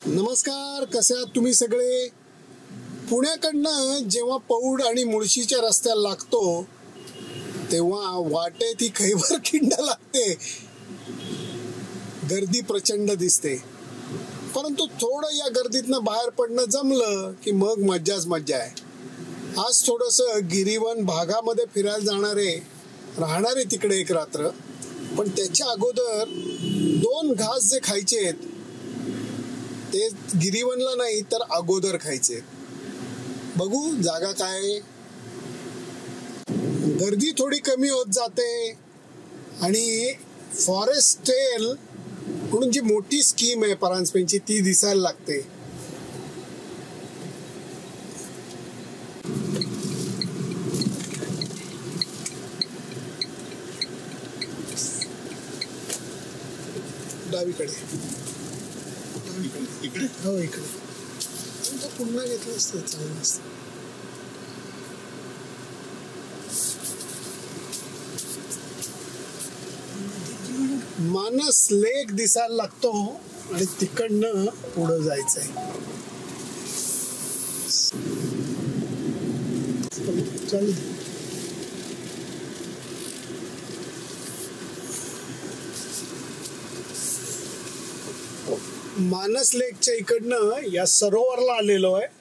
नमस्कार, कसे आहात तुम्ही सगळे? पुण्याकडनं जेव्हा पौड आणि मुळशीच्या रस्त्याला लागतो तेव्हा वाटेत ही कैवार खिंड लागते. गर्दी प्रचंड दिसते, परंतु थोडं या गर्दीतनं बाहेर पडणं जमलं की मग मज्जाच मज्जा आहे. आज थोडंसं गिरीवन भागामध्ये फिरायला राहणारे तिकडे एक रात्र, पण त्याच्या अगोदर 2 घास जे खायचे ते गिरीवनला नाही तर अगोदर खायचे. बघू जागा काय. गर्दी थोडी कमी होत जाते आणि फॉरेस्ट ट्रेल म्हणून जी मोठी स्कीम आहे परांजपेची ती दिसायला लागते. डावीकडे इकडे हो इकडे पुन्हा घेतलं असतं चांगलं असतं. मानस लेक दिसायला लागतो आणि तिकडनं पुढं जायचंय. चल मानस लेकच्या इकडनं या सरोवरला आलेलो आहे.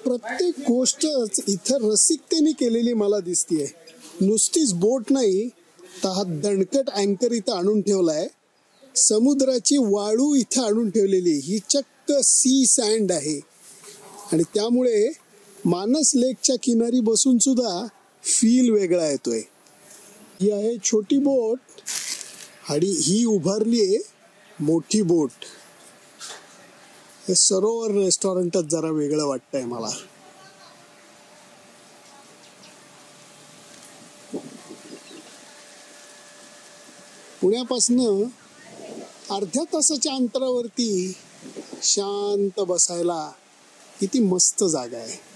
प्रत्येक गोष्टच इथं रसिकतेने केलेली मला दिसतीये. नुसतीच बोट नाही तर हा दणकट अँकर इथं आणून ठेवलाय. समुद्राची वाळू इथं आणून ठेवलेली ही चक्क सी सँड आहे आणि त्यामुळे मानस लेकच्या किनारी बसून सुद्धा फील वेगळा येतोय. ही आहे छोटी बोट आणि ही उभारली आहे मोठी बोट. हे सरोवर रेस्टॉरंटच जरा वेगळं वाटतंय मला. पुण्यापासनं अर्ध्या तासाच्या अंतरावरती शांत बसायला किती मस्त जागा आहे.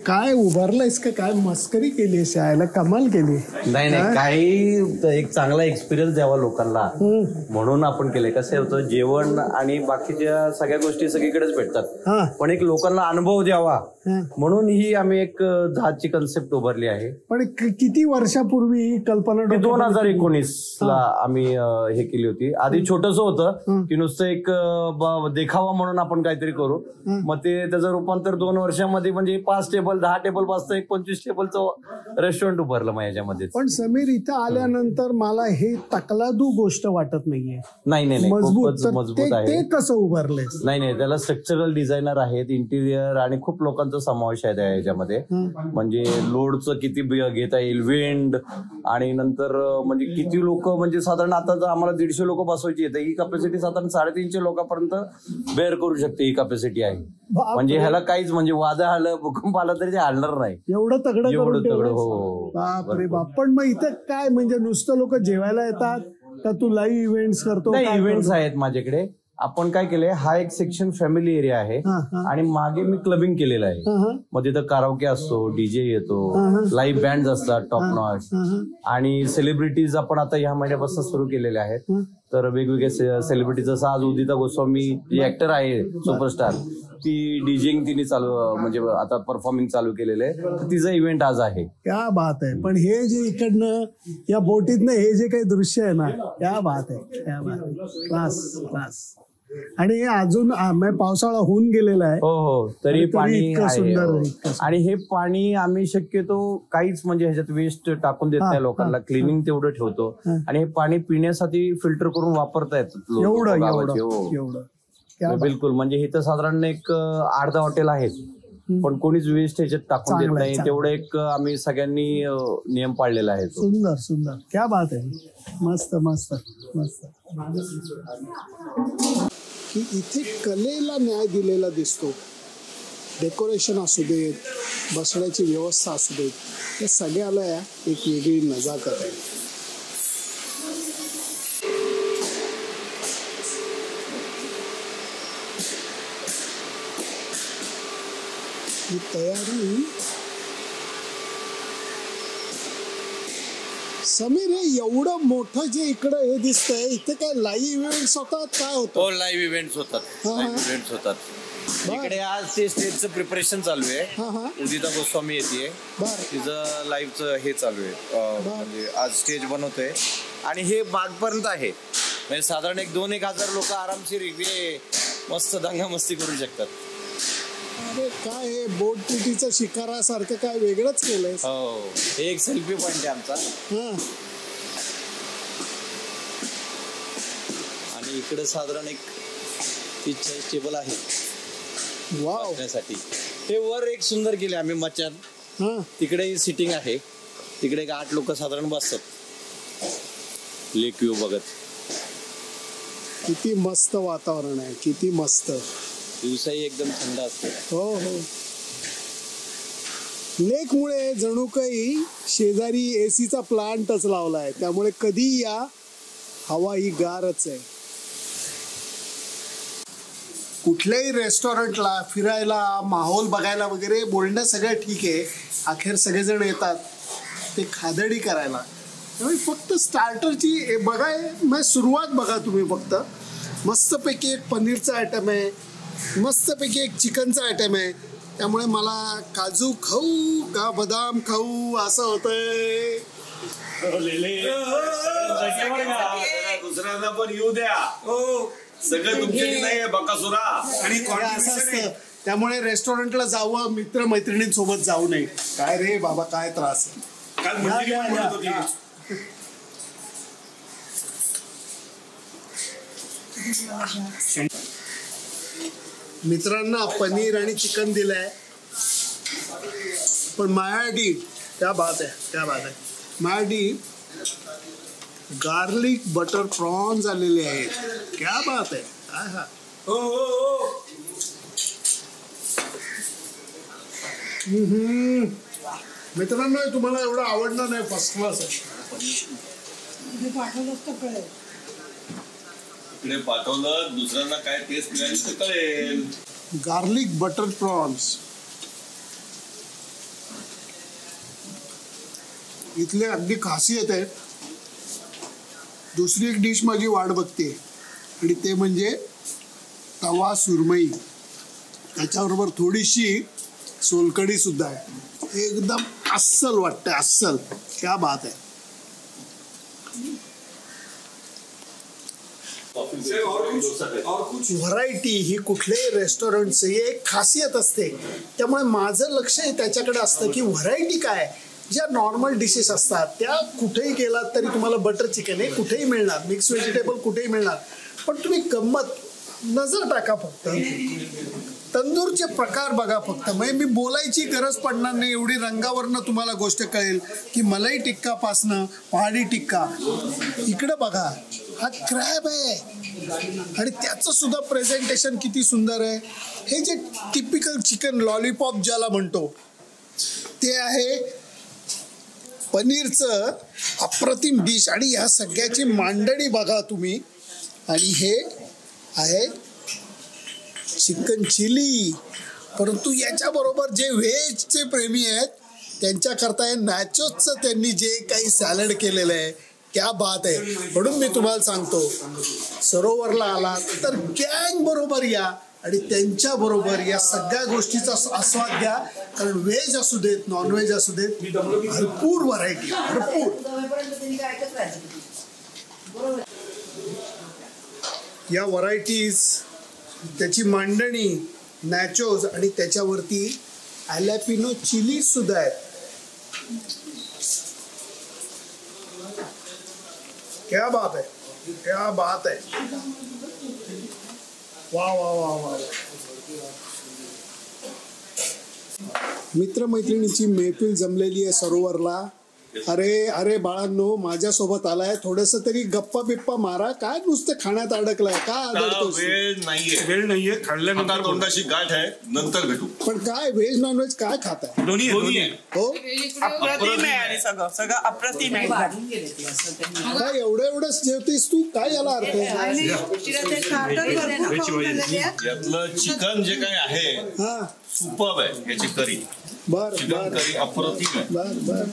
काय उभारलायस का काय मस्करी केली शाळेला? कमाल केली. नाही काही एक चांगला एक्सपिरियन्स द्यावा लोकांना म्हणून आपण केले. कसं होतं जेवण आणि बाकीच्या सगळ्या गोष्टी सगळीकडेच भेटतात, पण एक लोकांना अनुभव द्यावा म्हणून ही आम्ही एक जहाजची कन्सेप्ट उभारली आहे. पण किती वर्षापूर्वी कल्पना? 2019 ला आम्ही हे केली होती. आधी छोटस होतं की नुसतं एक देखावा म्हणून आपण काहीतरी करू, मग ते त्याचं रूपांतर 2 वर्षामध्ये म्हणजे 5 टेबल 10 टेबल पासचं एक 25 टेबलचं रेस्टॉरंट उभारलं मग याच्यामध्ये. पण समीर इथं आल्यानंतर मला हे तकलादू गोष्ट वाटत नाहीये. नाही मजबूत आहे. ते कसं उभारलंय? नाही त्याला स्ट्रक्चरल डिझायनर आहेत, इंटिरियर आणि खूप लोकांचा समावेश आहे याच्यामध्ये. म्हणजे लोडचं किती घेता येईल, विंड आणि नंतर म्हणजे किती लोक, म्हणजे साधारण आता जर आम्हाला 150 लोक बसवायची आहे ही कॅपॅसिटी साधारण 350 लोकांपर्यंत बेअर करू शकते. ही कॅपॅसिटी आहे. म्हणजे ह्याला काहीच म्हणजे वादळ आलं, भूकंप आला तरी ते हलणार नाही. एवढं तगडं हो. बापरे बाप. पण मग इथं काय म्हणजे नुसतं लोक जेवायला येतात का तू लाईव्ह इव्हेंट्स करतो? नाही, इव्हेंट्स आहेत माझ्याकडे. आपण काय केलंय, हा एक सेक्शन फॅमिली एरिया आहे आणि मागे मी क्लबिंग केलेलं आहे. मग तिथं कराओके असतो, डीजे येतो, लाईव्ह बँड असतात टॉप नॉच आणि सेलिब्रिटीज आपण आता ह्या महिन्यापासून सुरू केलेले आहेत. तर वेगवेगळे सेलिब्रिटीज, जसं आज उदिता गोस्वामी जी ऍक्टर आहे सुपरस्टार, ती डीजिंग तिने म्हणजे आता परफॉर्मिंग चालू केलेलं आहे. तर तिचा इव्हेंट आज आहे. क्या बात आहे. पण हे जे इकडनं या बोटीतनं हे जे काही दृश्य आहे ना, क्या बात आहे, क्या बात आहे. Class class. आणि अजून पावसाळा होऊन गेलेला आहे. हो तरी पाणी सुंदर. आणि हे पाणी आम्ही शक्यतो काहीच म्हणजे ह्याच्यात वेस्ट टाकून देत नाही लोकांना. क्लिनिंग तेवढं ठेवतो आणि हे पाणी पिण्यासाठी फिल्टर करून वापरता येतात एवढं. बिलकुल. म्हणजे इथं साधारण एक 8-10 हॉटेल आहेत, पण कोणीच वेस्ट ह्याच्यात टाकून देत नाही. तेवढं एक आम्ही सगळ्यांनी नियम पाळलेला आहे. सुंदर सुंदर. क्या बात आहे. मस्त मस्त मस्त. की इथे कलेला न्याय दिलेला दिसतो. डेकोरेशन असू देत, बसण्याची व्यवस्था असू देत, या सगळ्याला एक वेगळी नजाकत आहे. ही तयारी समीर, हे एवढं मोठं जे इकडं हे दिसतंय, इथे काय लाईव्ह इव्हेंट्स होतात, काय होतं? हो, लाईव्ह इव्हेंट्स होतात. इकडे आज ते स्टेजचं प्रिपरेशन चालू आहे. उदिता गोस्वामी येते, तिचं लाईव्हचं हे चालू आहे, म्हणजे आज स्टेज बनवतोय आणि हे बागपर्यंत आहे. म्हणजे साधारण 2-1 हजार लोक आरामशीर इकडे मस्त दंगा मस्ती करू शकतात. अरे काय हे बोट पिटीचं शिकारासारखं काय वेगळंच केलंय. हो, हे एक सेल्फी पॉइंट आहे आमचा. आणि इकडे साधारण एक 30-40 टेबल आहे बसण्यासाठी. हे वर एक सुंदर केले आम्ही मचान. तिकडे सिटिंग आहे, तिकडे 8 लोक साधारण बसतात लेक व्ह्यू बघत. किती मस्त वातावरण आहे, किती मस्त. दिवसाही एकदम थंड असते. हो हो, लेक मुळे जणू काही शेजारी एसीचा प्लांटच लावलाय, त्यामुळे कधी या हवा ही गारच आहे. कुठल्याही रेस्टॉरंटला फिरायला, माहोल बघायला वगैरे बोलणं सगळं ठीक आहे. अखेर सगळेजण येतात ते खादडी करायला. त्यामुळे फक्त स्टार्टरची बघा, सुरुवात बघा तुम्ही. फक्त मस्तपैकी एक पनीरचा आयटम आहे, मस्तपैकी एक चिकनचा आयटम आहे. त्यामुळे मला काजू खाऊ का बदाम खाऊ असं होतंय. दुसऱ्यांना पण येऊ द्या. सगळं तुमच्याकडे नाही बकासुरा. आणि त्यामुळे रेस्टॉरंटला जावं, मित्र मैत्रिणींसोबत जाऊ नये. काय रे बाबा, काय त्रास. मित्रांना पनीर आणि चिकन दिलंय, पण माझ्यासाठी क्या बात आहे, क्या बात आहे. माझ्यासाठी गार्लिक बटर प्रॉन्स आलेले आहेत. क्या बात आहे. मित्रांनो, तुम्हाला एवढं आवडणार नाही, फर्स्ट क्लास आहे. इकडे पाठवलं, दुसऱ्यांना काय टेस्ट मिळाली तर कळेल. गार्लिक बटर प्रॉन्स इथले अगदी खासियत आहे. दुसरी एक डिश माझी वाट बघते आणि ते म्हणजे तवा सुरमई. त्याच्याबरोबर थोडीशी सोलकढी सुद्धा आहे. एकदम अस्सल वाटतंय, अस्सल. क्या बात आहे. व्हरायटी ही कुठल्याही रेस्टॉरंटची एक खासियत असते. त्यामुळे माझं लक्ष त्याच्याकडे असतं की व्हरायटी काय. ज्या नॉर्मल डिशेस असतात त्या कुठेही गेलात तरी तुम्हाला बटर चिकन हे कुठेही मिळणार, मिक्स व्हेजिटेबल कुठेही मिळणार. पण तुम्ही गंमत नजर टाका, फक्त तंदूरचे प्रकार बघा. फक्त म्हणजे मी बोलायची गरज पडणार नाही, एवढी रंगावरनं तुम्हाला गोष्ट कळेल की मलाई टिक्का पासनं पहाडी टिक्का. इकडं बघा, हा क्रॅब आहे आणि त्याचं सुद्धा प्रेझेंटेशन किती सुंदर आहे. हे जे टिपिकल चिकन लॉलीपॉप ज्याला म्हणतो ते आहे. पनीरचं अप्रतिम डिश आणि ह्या सगळ्याची मांडणी बघा तुम्ही. आणि हे आहे चिकन चिली. परंतु याच्याबरोबर जे व्हेजचे प्रेमी आहेत त्यांच्याकरता हे नॅचोजचं त्यांनी जे काही सॅलड केलेलं आहे, क्या बात आहे. म्हणून मी तुम्हाला सांगतो, सरोवरला आला तर गँग बरोबर या आणि त्यांच्या बरोबर या सगळ्या गोष्टीचा आस्वाद घ्या. कारण व्हेज असू देत, नॉनव्हेज असू देत, भरपूर व्हरायटी, भरपूर. या व्हरायटीज, त्याची मांडणी, नॅचोज आणि त्याच्यावरती ॲलॅपिनो चिली सुद्धा आहेत. क्या बात है, क्या बात है. वा वा वा वा. मित्रमैत्रिणीची मैफिल जमलेली आहे सरोवरला. अरे अरे बाळांनो, माझ्यासोबत आलाय, थोडस तरी गप्पा बिप्पा मारा. काय नुसतं खाण्यात अडकलाय, काय अडकतोस? वेळ नाहीये खाल्ल्यानंतर तोंडाशी गाठ आहे, नंतर भेटू. पण काय व्हेज नॉन व्हेज काय खाताय? दोन्ही आहे. हो, अप्रतिम आहे आणि सगळं अप्रतिम आहे. काय एवढंच जेवतेस तू? काय याला अर्थ आहे? यातलं चिकन जे काही आहे हा, सुपर्ब आहे. याची करी, बर चिकन बर करी अप्रतिम आहे. बर.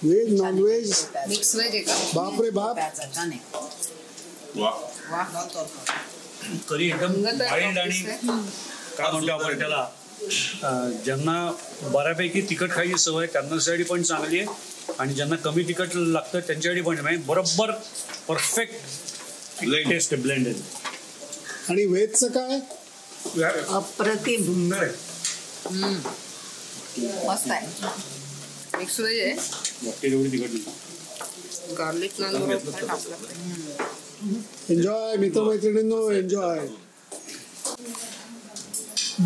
Veg non veg mix veg आहे का? बाप रे बाप. छान आहे. वा. करी एकदम वाईल्ड आणि काय म्हणतो आपण त्याला ज्यांना बऱ्यापैकी तिखट खायची सवय त्यांच्यासाठी पण चांगली आहे आणि ज्यांना कमी तिखट लागतं त्यांच्यासाठी पण म्हणजे बरोबर परफेक्ट टेस्ट ब्लेंड आहे. आणि व्हेजचं काय? अप्रतिम. सुंदर आहे. मस्त आहे. मिक्स व्हेज आहे. वाटते एवढी तिखट नाही. गार्लिक नान बरोबर टाकलं. Enjoy मित्रमैत्रिणींनो, enjoy.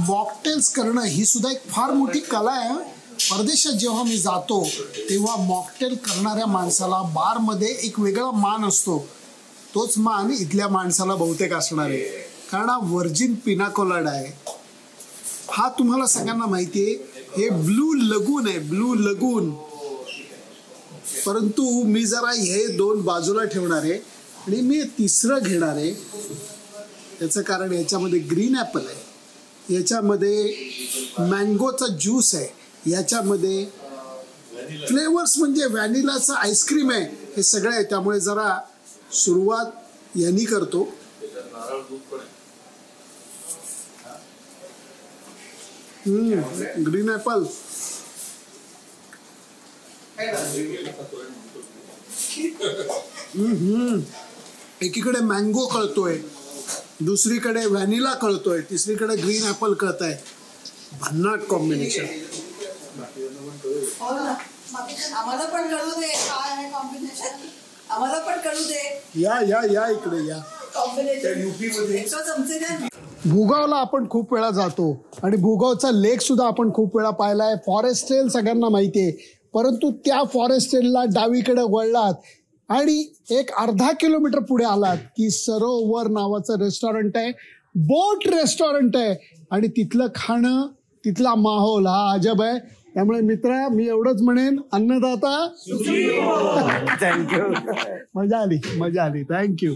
मॉकटेल्स करणं ही सुद्धा एक फार मोठी कला आहे. परदेशात जेव्हा मी जातो तेव्हा मॉकटेल करणाऱ्या माणसाला बारमध्ये एक वेगळा मान असतो. तोच मान इथल्या माणसाला बहुतेक असणार आहे, कारण हा व्हर्जिन पिनाकोलाडा आहे. हा तुम्हाला सगळ्यांना माहिती आहे, हे ब्लू लगून आहे, ब्लू लगून. परंतु मी जरा हे दोन बाजूला ठेवणार आहे आणि मी तिसरं घेणार आहे. त्याचं कारण याच्यामध्ये ग्रीन ॲपल आहे, याच्यामध्ये मँगोचा ज्यूस आहे, याच्यामध्ये फ्लेवर्स म्हणजे व्हॅनिलाचं आईस्क्रीम आहे, हे सगळं आहे. त्यामुळे जरा सुरुवात यांनी करतो. Green Apple. एकीकडे मँगो कळतोय, दुसरीकडे व्हॅनिला कळतोय, तिसरीकडे ग्रीन ॲपल कळत आहे. भन्नाट कॉम्बिनेशन. आम्हाला पण कळू दे काय आहे कॉम्बिनेशन. आम्हाला पण कळू दे. या या या इकडे या. भूगावला आपण खूप वेळा जातो आणि भूगावचा लेक सुद्धा आपण खूप वेळा पाहिलाय. फॉरेस्ट ट्रेल सगळ्यांना माहिती आहे, परंतु त्या फॉरेस्ट ट्रेलला डावीकडे वळलात आणि एक अर्धा किलोमीटर पुढे आलात की सरोवर नावाचं रेस्टॉरंट आहे, बोट रेस्टॉरंट आहे. आणि तिथलं खाणं, तिथला माहोल हा अजब आहे. त्यामुळे मित्रा, मी एवढंच म्हणेन, अन्नदाता. थँक्यू. मजा आली. थँक्यू.